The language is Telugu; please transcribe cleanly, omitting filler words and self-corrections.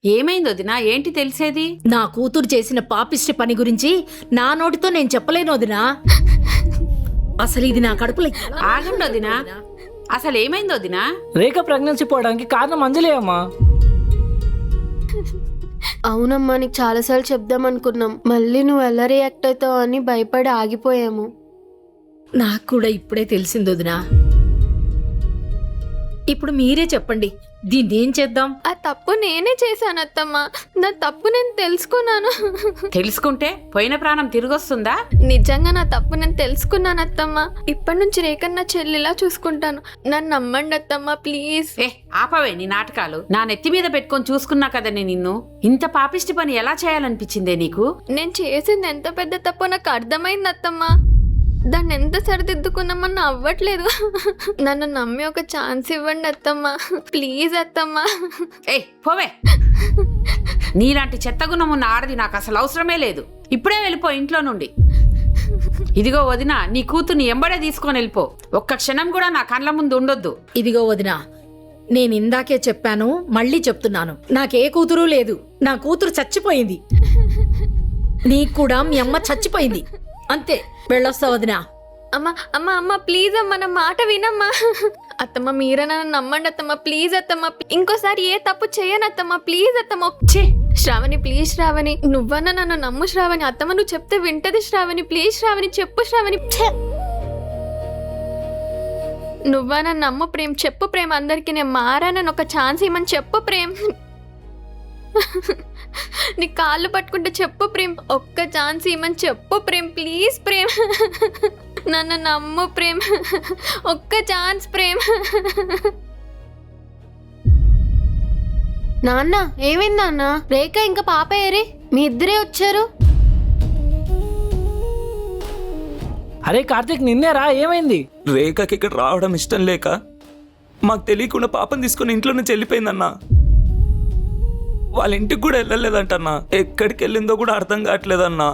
ఏమైంది వదినా? ఏంటి తెలిసేది? నా కూతురు చేసిన పాపిష్టి పని గురించి నా నోటితో నేను చెప్పలేను వదినా. అసలు ఇది నా కడుపులో ఆగండి వదినా, అసలు ఏమైంది వదినా? రేఖ ప్రెగ్నెన్సీ పోవడానికి కారణం అంజలి అమ్మా. అవునమ్మా, నీకు చాలాసార్లు చెప్దాం అనుకున్నాం, మళ్ళీ నువ్వు ఎలా రియాక్ట్ అవుతావు అని భయపడి ఆగిపోయాము. నాకు కూడా ఇప్పుడే తెలిసింది వదినా. ఇప్పుడు మీరే చెప్పండి, దీన్ని ఏం చేద్దాం? ఆ తప్పు నేనే చేశాను అత్తమ్మ, నా తప్పు నేను తెలుసుకున్నాను. తెలుసుకుంటే పోయిన ప్రాణం తిరిగొస్తుందా? నిజంగా నా తప్పు నేను తెలుసుకున్నాను అత్తమ్మ. ఇప్పటి నుంచి రేఖ నా చెల్లిలా చూసుకుంటాను, నన్ను నమ్మండి అత్తమ్మ ప్లీజ్. ఆపవే నీ నాటకాలు. నా నెత్తి మీద పెట్టుకొని చూసుకున్నా కదా నేను నిన్ను. ఇంత పాపిష్టి పని ఎలా చేయాలనిపించిందే నీకు? నేను చేసింది ఎంత పెద్ద తప్పో నాకు అర్థమైంది అత్తమ్మ. దాన్ని ఎంత సరిదిద్దుకున్నామని అవ్వట్లేదు. నన్ను నమ్మి ఒక ఛాన్స్ ఇవ్వండి అత్తమ్మ ప్లీజ్ అత్తమ్మ. పోవే, నీలాంటి చెత్తగుణం ఉన్న ఆడది నాకు అసలు అవసరమే లేదు. ఇప్పుడే వెళ్ళిపో ఇంట్లో నుండి. ఇదిగో వదినా, నీ కూతుర్ని ఎంబడే తీసుకొని వెళ్ళిపో. ఒక్క క్షణం కూడా నా కళ్ళ ముందు ఉండొద్దు. ఇదిగో వదినా, నేను ఇందాకే చెప్పాను, మళ్ళీ చెప్తున్నాను, నాకే కూతురు లేదు. నా కూతురు చచ్చిపోయింది. నీకు కూడా మీ అమ్మ చచ్చిపోయింది. అంతే, వెళ్ళొస్తా వదినా. అమ్మ అమ్మ అమ్మ ప్లీజ్ అమ్మ, నా మాట వినమ్మా. అత్తమ్మ మీరే నన్ను నమ్మండి అత్తమ్మ ప్లీజ్ అత్తమ్మ. ఇంకోసారి ఏ తప్పు చేయను అత్తమ్మ ప్లీజ్ అత్తమ్మ. శ్రావణి ప్లీజ్ శ్రావణి, నువ్వన్నా నన్ను నమ్ము శ్రావణి. అత్తమ్మ నువ్వు చెప్తే వింటది శ్రావణి, ప్లీజ్ శ్రావణి చెప్పు శ్రావణి. నువ్వా నన్ను నమ్ము ప్రేమ్, చెప్పు ప్రేమ్. అందరికి నేను మారానని ఒక ఛాన్స్ ఇవ్వమని చెప్పు ప్రేమ్. నీ కాళ్ళు పట్టుకుంటే చెప్పు ప్రేమ్, ఒక్క ఛాన్స్ ఇవ్వమని చెప్పు ప్రేమ్ ప్లీజ్ ప్రేమ్. నన్ను నమ్ము ప్రేమ్, ఒక్క ఛాన్స్ ప్రేమ్. నాన్న ఏమైంది నాన్న? రేఖ ఇంకా పాప ఏరి? మీ ఇద్దరే వచ్చారు. అరే కార్తీక్, నిన్నేరా, ఏమైంది? రేఖకి ఇక్కడ రావడం ఇష్టం లేక మాకు తెలియకుండా పాపని తీసుకుని ఇంట్లో నుంచి వెళ్ళిపోయిందన్నా. వాళ్ళ ఇంటికి కూడా వెళ్ళలేదంటన్నా. ఎక్కడికి వెళ్ళిందో కూడా అర్థం కావట్లేదన్నా.